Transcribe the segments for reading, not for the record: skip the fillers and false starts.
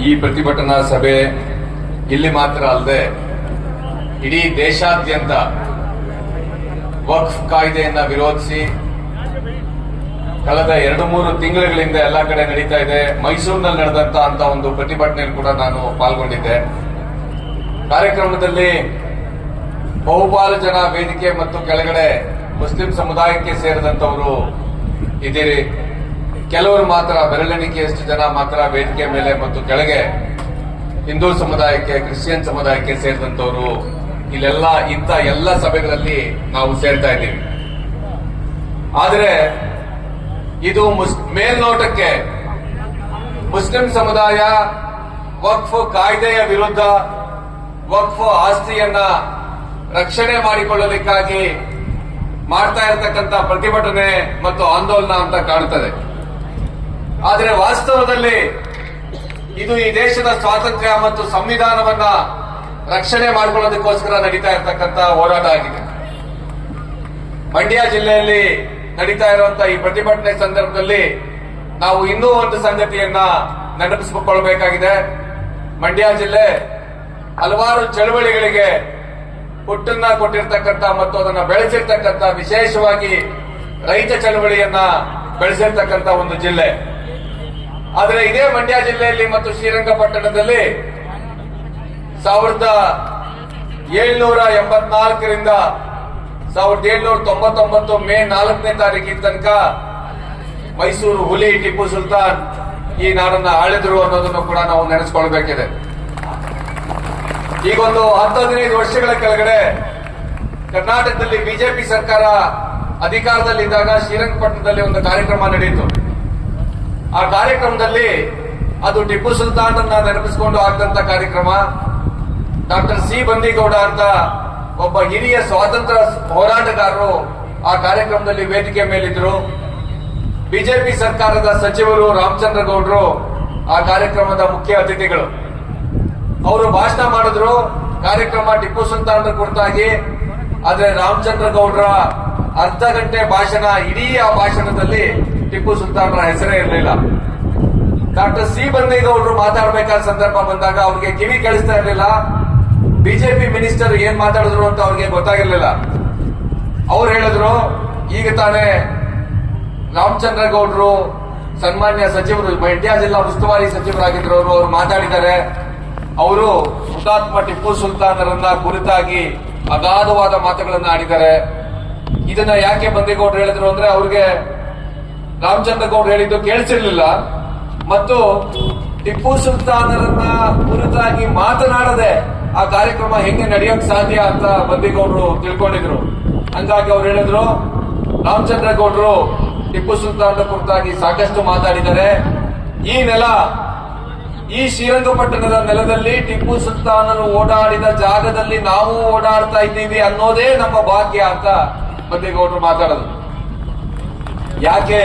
ಈ ಪ್ರತಿಭಟನಾ ಸಭೆ ಇಲ್ಲಿ ಮಾತ್ರ ಅಲ್ಲದೆ ಇಡೀ ದೇಶಾದ್ಯಂತ ವಕ್ಫ್ ಕಾಯ್ದೆಯನ್ನ ವಿರೋಧಿಸಿ ಕಳೆದ 2-3 ತಿಂಗಳುಗಳಿಂದ ಎಲ್ಲಾ ಕಡೆ ನಡೀತಾ ಇದೆ. ಮೈಸೂರಿನಲ್ಲಿ ನಡೆದಂತ ಅಂತ ಒಂದು ಪ್ರತಿಭಟನೆಯಲ್ಲಿ ಕೂಡ ನಾನು ಪಾಲ್ಗೊಂಡಿದ್ದೆ. ಕಾರ್ಯಕ್ರಮದಲ್ಲಿ ಬಹುಪಾಲು ಜನ ವೇದಿಕೆ ಮತ್ತು ಕೆಳಗಡೆ ಮುಸ್ಲಿಂ ಸಮುದಾಯಕ್ಕೆ ಸೇರಿದಂತವರು ಇದ್ದೀರಿ. ಕೆಲವರು ಮಾತ್ರ ಬೆರಳೆಣಿಕೆಯಷ್ಟು ಜನ ಮಾತ್ರ ವೇದಿಕೆ ಮೇಲೆ ಮತ್ತು ಕೆಳಗೆ ಹಿಂದೂ ಸಮುದಾಯಕ್ಕೆ, ಕ್ರಿಶ್ಚಿಯನ್ ಸಮುದಾಯಕ್ಕೆ ಸೇರಿದಂತವರು ಇಲ್ಲೆಲ್ಲ ಇಂಥ ಎಲ್ಲ ಸಭೆಗಳಲ್ಲಿ ನಾವು ಸೇರ್ತಾ ಇದ್ದೀವಿ. ಆದರೆ ಇದು ಮೇಲ್ನೋಟಕ್ಕೆ ಮುಸ್ಲಿಂ ಸಮುದಾಯ ವಕ್ಫ್ ಕಾಯ್ದೆಯ ವಿರುದ್ಧ ವಕ್ಫ್ ಆಸ್ತಿಯನ್ನ ರಕ್ಷಣೆ ಮಾಡಿಕೊಳ್ಳಲಿಕ್ಕಾಗಿ ಮಾಡ್ತಾ ಇರತಕ್ಕಂಥ ಪ್ರತಿಭಟನೆ ಮತ್ತು ಆಂದೋಲನ ಅಂತ ಕಾಣುತ್ತದೆ. ಆದರೆ ವಾಸ್ತವದಲ್ಲಿ ಇದು ಈ ದೇಶದ ಸ್ವಾತಂತ್ರ್ಯ ಮತ್ತು ಸಂವಿಧಾನವನ್ನ ರಕ್ಷಣೆ ಮಾಡಿಕೊಳ್ಳೋದಕ್ಕೋಸ್ಕರ ನಡೀತಾ ಇರತಕ್ಕಂಥ ಹೋರಾಟ ಆಗಿದೆ. ಮಂಡ್ಯ ಜಿಲ್ಲೆಯಲ್ಲಿ ನಡೀತಾ ಇರುವಂತಹ ಈ ಪ್ರತಿಭಟನೆ ಸಂದರ್ಭದಲ್ಲಿ ನಾವು ಇನ್ನೂ ಒಂದು ಸಂಗತಿಯನ್ನ ನೆನಪಿಸಿಕೊಳ್ಳಬೇಕಾಗಿದೆ. ಮಂಡ್ಯ ಜಿಲ್ಲೆ ಹಲವಾರು ಚಳವಳಿಗಳಿಗೆ ಹುಟ್ಟನ್ನ ಕೊಟ್ಟಿರ್ತಕ್ಕಂಥ ಮತ್ತು ಅದನ್ನ ಬೆಳೆಸಿರ್ತಕ್ಕಂಥ, ವಿಶೇಷವಾಗಿ ರೈತ ಚಳವಳಿಯನ್ನ ಬೆಳೆಸಿರ್ತಕ್ಕಂಥ ಒಂದು ಜಿಲ್ಲೆ. ಆದರೆ ಇದೇ ಮಂಡ್ಯ ಜಿಲ್ಲೆಯಲ್ಲಿ ಮತ್ತು ಶ್ರೀರಂಗಪಟ್ಟಣದಲ್ಲಿ 1784ರಿಂದ 1799 ಮೇ 4ನೇ ತಾರೀಕಿನ ತನಕ ಮೈಸೂರು ಹುಲಿ ಟಿಪ್ಪು ಸುಲ್ತಾನ್ ಈ ನಾಡನ್ನ ಆಳಿದ್ರು ಅನ್ನೋದನ್ನು ಕೂಡ ನಾವು ನೆನೆಸ್ಕೊಳ್ಬೇಕಿದೆ. ಈಗೊಂದು 10-15 ವರ್ಷಗಳ ಕೆಳಗಡೆ ಕರ್ನಾಟಕದಲ್ಲಿ ಬಿಜೆಪಿ ಸರ್ಕಾರ ಅಧಿಕಾರದಲ್ಲಿದ್ದಾಗ ಶ್ರೀರಂಗಪಟ್ಟಣದಲ್ಲಿ ಒಂದು ಕಾರ್ಯಕ್ರಮ ನಡೆಯಿತು. ಆ ಕಾರ್ಯಕ್ರಮದಲ್ಲಿ ಅದು ಟಿಪ್ಪು ಸುಲ್ತಾನ್ ಅನ್ನ ನೆನಪಿಸಿಕೊಂಡು ಆಗದಂತ ಕಾರ್ಯಕ್ರಮ. ಡಾಕ್ಟರ್ ಸಿ ಬಂದಿಗೌಡ ಅಂತ ಒಬ್ಬ ಹಿರಿಯ ಸ್ವಾತಂತ್ರ್ಯ ಹೋರಾಟಗಾರರು ಆ ಕಾರ್ಯಕ್ರಮದಲ್ಲಿ ವೇದಿಕೆ ಮೇಲಿದ್ರು. ಬಿಜೆಪಿ ಸರ್ಕಾರದ ಸಚಿವರು ರಾಮಚಂದ್ರ ಗೌಡರು ಆ ಕಾರ್ಯಕ್ರಮದ ಮುಖ್ಯ ಅತಿಥಿಗಳು. ಅವರು ಭಾಷಣ ಮಾಡಿದ್ರು. ಕಾರ್ಯಕ್ರಮ ಟಿಪ್ಪು ಸುಲ್ತಾನ್ ಕುರಿತಾಗಿ. ಆದ್ರೆ ರಾಮಚಂದ್ರ ಗೌಡರ ಅರ್ಧ ಗಂಟೆ ಭಾಷಣ, ಇಡೀ ಆ ಭಾಷಣದಲ್ಲಿ ಟಿಪ್ಪು ಸುಲ್ತಾನ್ರ ಹೆಸರೇ ಇರಲಿಲ್ಲ. ಡಾಕ್ಟರ್ ಸಿ ಬಂದೇಗೌಡರು ಮಾತಾಡಬೇಕಾದ ಸಂದರ್ಭ ಬಂದಾಗ ಅವ್ರಿಗೆ ಕಿವಿ ಕೇಳಿಸ್ತಾ ಇರಲಿಲ್ಲ. ಬಿಜೆಪಿ ಮಿನಿಸ್ಟರ್ ಏನ್ ಮಾತಾಡಿದ್ರು ಅಂತ ಅವ್ರಿಗೆ ಗೊತ್ತಾಗಿರ್ಲಿಲ್ಲ. ಅವ್ರು ಹೇಳಿದ್ರು, ಈಗ ತಾನೇ ರಾಮಚಂದ್ರ ಗೌಡರು ಸನ್ಮಾನ್ಯ ಸಚಿವರು, ಮಂಡ್ಯ ಜಿಲ್ಲಾ ಉಸ್ತುವಾರಿ ಸಚಿವರಾಗಿದ್ರು, ಅವರು ಮಾತಾಡಿದ್ದಾರೆ. ಅವರು ಹುತಾತ್ಮ ಟಿಪ್ಪು ಸುಲ್ತಾನರನ್ನ ಕುರಿತಾಗಿ ಅಗಾಧವಾದ ಮಾತುಗಳನ್ನ ಆಡಿದ್ದಾರೆ. ಇದನ್ನ ಯಾಕೆ ಬಂದೇಗೌಡರು ಹೇಳಿದ್ರು ಅಂದ್ರೆ ಅವ್ರಿಗೆ ರಾಮಚಂದ್ರ ಗೌಡರು ಹೇಳಿದ್ದು ಕೇಳಿಸಿರ್ಲಿಲ್ಲ ಮತ್ತು ಟಿಪ್ಪು ಸುಲ್ತಾನರನ್ನ ಕುರಿತಾಗಿ ಮಾತನಾಡದೆ ಆ ಕಾರ್ಯಕ್ರಮ ಹೆಂಗೆ ನಡೆಯೋಕ್ ಸಾಧ್ಯ ಅಂತ ಬಂದೇಗೌಡರು ತಿಳ್ಕೊಂಡಿದ್ರು. ಹಂಗಾಗಿ ಅವ್ರು ಹೇಳಿದ್ರು, ರಾಮಚಂದ್ರ ಗೌಡರು ಟಿಪ್ಪು ಸುಲ್ತಾನರ ಕುರಿತಾಗಿ ಸಾಕಷ್ಟು ಮಾತಾಡಿದ್ದಾರೆ. ಈ ನೆಲ, ಈ ಶ್ರೀರಂಗಪಟ್ಟಣದ ನೆಲದಲ್ಲಿ ಟಿಪ್ಪು ಸುಲ್ತಾನರು ಓಡಾಡಿದ ಜಾಗದಲ್ಲಿ ನಾವು ಓಡಾಡ್ತಾ ಇದ್ದೀವಿ ಅನ್ನೋದೇ ನಮ್ಮ ಭಾಗ್ಯ ಅಂತ ಬಂದೇಗೌಡರು ಮಾತಾಡೋದು. ಯಾಕೆ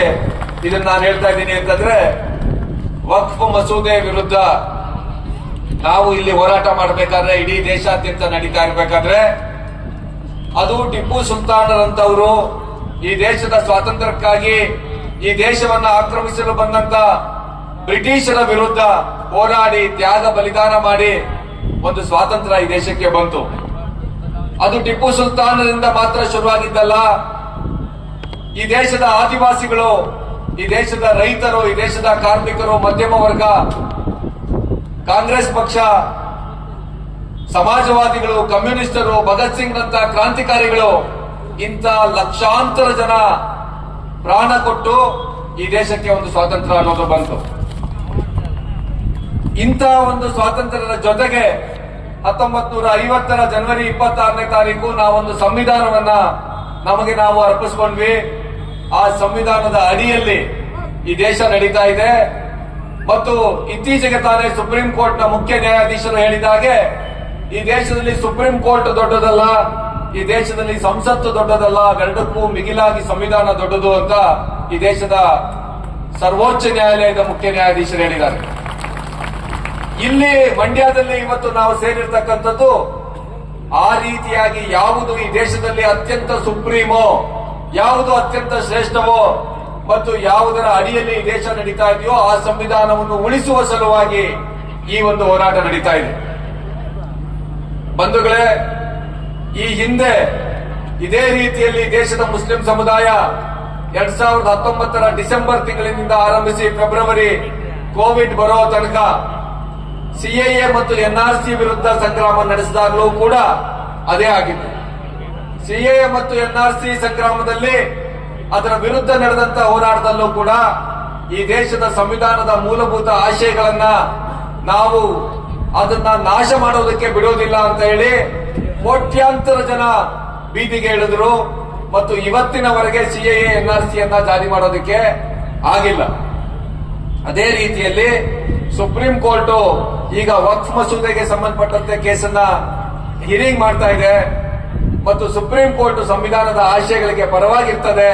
ಇದನ್ನ ನಾನು ಹೇಳ್ತಾ ಇದ್ದೀನಿ ಅಂತಂದ್ರೆ, ವಕ್ಫ್ ಮಸೂದೆ ವಿರುದ್ಧ ನಾವು ಇಲ್ಲಿ ಹೋರಾಟ ಮಾಡಬೇಕಾದ್ರೆ, ಇಡೀ ದೇಶಾದ್ಯಂತ ನಡೀತಾ ಇರಬೇಕಾದ್ರೆ, ಅದು ಟಿಪ್ಪು ಸುಲ್ತಾನರಂತವರು ಈ ದೇಶದ ಸ್ವಾತಂತ್ರ್ಯಕ್ಕಾಗಿ ಈ ದೇಶವನ್ನ ಆಕ್ರಮಿಸಲು ಬಂದಂತ ಬ್ರಿಟಿಷರ ವಿರುದ್ಧ ಹೋರಾಡಿ ತ್ಯಾಗ ಬಲಿದಾನ ಮಾಡಿ ಒಂದು ಸ್ವಾತಂತ್ರ್ಯ ಈ ದೇಶಕ್ಕೆ ಬಂತು. ಅದು ಟಿಪ್ಪು ಸುಲ್ತಾನರಿಂದ ಮಾತ್ರ ಶುರುವಾಗಿದ್ದಲ್ಲ. ಈ ದೇಶದ ಆದಿವಾಸಿಗಳು, ಈ ದೇಶದ ರೈತರು, ಈ ದೇಶದ ಕಾರ್ಮಿಕರು, ಮಧ್ಯಮ ವರ್ಗ, ಕಾಂಗ್ರೆಸ್ ಪಕ್ಷ, ಸಮಾಜವಾದಿಗಳು, ಕಮ್ಯುನಿಸ್ಟರು, ಭಗತ್ ಸಿಂಗ್ ನಂತ ಕ್ರಾಂತಿಕಾರಿಗಳು, ಇಂಥ ಲಕ್ಷಾಂತರ ಜನ ಪ್ರಾಣ ಕೊಟ್ಟು ಈ ದೇಶಕ್ಕೆ ಒಂದು ಸ್ವಾತಂತ್ರ್ಯ ಅನ್ನೋದು ಬಂತು. ಇಂಥ ಒಂದು ಸ್ವಾತಂತ್ರ್ಯದ ಜೊತೆಗೆ 1950ರ ಜನವರಿ 26ನೇ ತಾರೀಕು ನಾವೊಂದು ಸಂವಿಧಾನವನ್ನ ನಮಗೆ ನಾವು ಅರ್ಪಿಸಿಕೊಂಡ್ವಿ. ಆ ಸಂವಿಧಾನದ ಅಡಿಯಲ್ಲಿ ಈ ದೇಶ ನಡೀತಾ ಇದೆ. ಮತ್ತು ಇತ್ತೀಚೆಗೆ ತಾನೇ ಸುಪ್ರೀಂ ಕೋರ್ಟ್ ನ ಮುಖ್ಯ ನ್ಯಾಯಾಧೀಶರು ಹೇಳಿದ ಹಾಗೆ, ಈ ದೇಶದಲ್ಲಿ ಸುಪ್ರೀಂ ಕೋರ್ಟ್ ದೊಡ್ಡದಲ್ಲ, ಈ ದೇಶದಲ್ಲಿ ಸಂಸತ್ತು ದೊಡ್ಡದಲ್ಲ, ಎರಡಕ್ಕೂ ಮಿಗಿಲಾಗಿ ಸಂವಿಧಾನ ದೊಡ್ಡದು ಅಂತ ಈ ದೇಶದ ಸರ್ವೋಚ್ಚ ನ್ಯಾಯಾಲಯದ ಮುಖ್ಯ ನ್ಯಾಯಾಧೀಶರು ಹೇಳಿದ್ದಾರೆ. ಇಲ್ಲಿ ಮಂಡ್ಯದಲ್ಲಿ ಇವತ್ತು ನಾವು ಸೇರಿರ್ತಕ್ಕಂಥದ್ದು ಆ ರೀತಿಯಾಗಿ ಯಾವುದು ಈ ದೇಶದಲ್ಲಿ ಅತ್ಯಂತ ಸುಪ್ರೀಮೋ, ಯಾವುದು ಅತ್ಯಂತ ಶ್ರೇಷ್ಠವೋ ಮತ್ತು ಯಾವುದರ ಅಡಿಯಲ್ಲಿ ಈ ದೇಶ ನಡೀತಾ ಇದೆಯೋ ಆ ಸಂವಿಧಾನವನ್ನು ಉಳಿಸುವ ಸಲುವಾಗಿ ಈ ಒಂದು ಹೋರಾಟ ನಡೀತಾ ಇದೆ. ಬಂಧುಗಳೇ, ಈ ಹಿಂದೆ ಇದೇ ರೀತಿಯಲ್ಲಿ ದೇಶದ ಮುಸ್ಲಿಂ ಸಮುದಾಯ 2019 ಡಿಸೆಂಬರ್ ತಿಂಗಳಿನಿಂದ ಆರಂಭಿಸಿ ಫೆಬ್ರವರಿ ಕೋವಿಡ್ ಬರೋ ತನಕ ಸಿಎಎ ಮತ್ತು ಎನ್ಆರ್ಸಿ ವಿರುದ್ಧ ಸಂಗ್ರಾಮ ನಡೆಸಿದಾಗಲೂ ಕೂಡ ಅದೇ ಆಗಿತ್ತು. ಸಿಎಎ ಮತ್ತು ಎನ್ಆರ್ಸಿ ಸಂಗ್ರಾಮದಲ್ಲಿ ಅದರ ವಿರುದ್ಧ ನಡೆದಂತಹ ಹೋರಾಟದಲ್ಲೂ ಕೂಡ ಈ ದೇಶದ ಸಂವಿಧಾನದ ಮೂಲಭೂತ ಆಶಯಗಳನ್ನ ನಾವು ಅದನ್ನ ನಾಶ ಮಾಡೋದಕ್ಕೆ ಬಿಡೋದಿಲ್ಲ ಅಂತ ಹೇಳಿ ಕೋಟ್ಯಾಂತರ ಜನ ಬೀದಿಗೆ ಇಳಿದ್ರು ಮತ್ತು ಇವತ್ತಿನವರೆಗೆ ಸಿಎಎ ಎನ್ಆರ್ಸಿಯನ್ನ ಜಾರಿ ಮಾಡೋದಕ್ಕೆ ಆಗಿಲ್ಲ. ಅದೇ ರೀತಿಯಲ್ಲಿ ಸುಪ್ರೀಂ ಕೋರ್ಟ್ ಈಗ ವಕ್ಫ್ ಮಸೂದೆಗೆ ಸಂಬಂಧಪಟ್ಟಂತೆ ಕೇಸನ್ನ ಹಿಯರಿಂಗ್ ಮಾಡ್ತಾ ಇದೆ ಮತ್ತು ಸುಪ್ರೀಂ ಕೋರ್ಟ್ ಸಂವಿಧಾನದ ಆಶಯಗಳಿಗೆ ಪರವಾಗಿರ್ತದೆ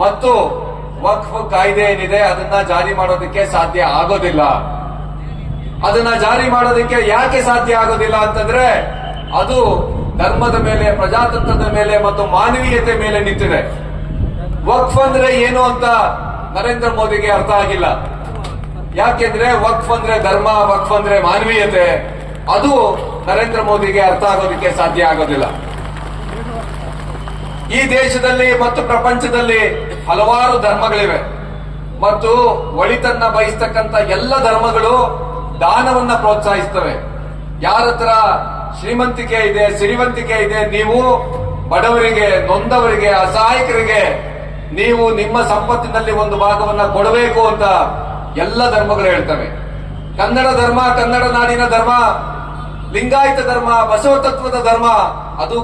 ಮತ್ತು ವಕ್ಫ್ ಕಾಯ್ದೆ ಏನಿದೆ ಅದನ್ನ ಜಾರಿ ಮಾಡೋದಕ್ಕೆ ಸಾಧ್ಯ ಆಗೋದಿಲ್ಲ. ಅದನ್ನ ಜಾರಿ ಮಾಡೋದಕ್ಕೆ ಯಾಕೆ ಸಾಧ್ಯ ಆಗೋದಿಲ್ಲ ಅಂತಂದ್ರೆ ಅದು ಧರ್ಮದ ಮೇಲೆ, ಪ್ರಜಾತಂತ್ರದ ಮೇಲೆ ಮತ್ತು ಮಾನವೀಯತೆ ಮೇಲೆ ನಿಂತಿದೆ. ವಕ್ಫ್ ಅಂದ್ರೆ ಏನು ಅಂತ ನರೇಂದ್ರ ಮೋದಿಗೆ ಅರ್ಥ ಆಗಿಲ್ಲ. ಯಾಕೆಂದ್ರೆ ವಕ್ಫ್ ಅಂದ್ರೆ ಧರ್ಮ, ವಕ್ಫ್ ಅಂದ್ರೆ ಮಾನವೀಯತೆ, ಅದು ನರೇಂದ್ರ ಮೋದಿಗೆ ಅರ್ಥ ಆಗೋದಕ್ಕೆ ಸಾಧ್ಯ ಆಗೋದಿಲ್ಲ. ಈ ದೇಶದಲ್ಲಿ ಮತ್ತು ಪ್ರಪಂಚದಲ್ಲಿ ಹಲವಾರು ಧರ್ಮಗಳಿವೆ ಮತ್ತು ಒಳಿತನ್ನ ಬಯಸ್ತಕ್ಕಂಥ ಎಲ್ಲ ಧರ್ಮಗಳು ದಾನವನ್ನ ಪ್ರೋತ್ಸಾಹಿಸ್ತವೆ. ಯಾರತ್ರ ಶ್ರೀಮಂತಿಕೆ ಇದೆ, ಸಿರಿವಂತಿಕೆ ಇದೆ, ನೀವು ಬಡವರಿಗೆ, ನೊಂದವರಿಗೆ, ಅಸಹಾಯಕರಿಗೆ ನೀವು ನಿಮ್ಮ ಸಂಪತ್ತಿನಲ್ಲಿ ಒಂದು ಭಾಗವನ್ನ ಕೊಡಬೇಕು ಅಂತ ಎಲ್ಲ ಧರ್ಮಗಳು ಹೇಳ್ತವೆ. ಕನ್ನಡ ಧರ್ಮ, ಕನ್ನಡ ನಾಡಿನ ಧರ್ಮ, ಲಿಂಗಾಯತ ಧರ್ಮ, ಬಸವ ತತ್ವದ ಧರ್ಮ ಅದು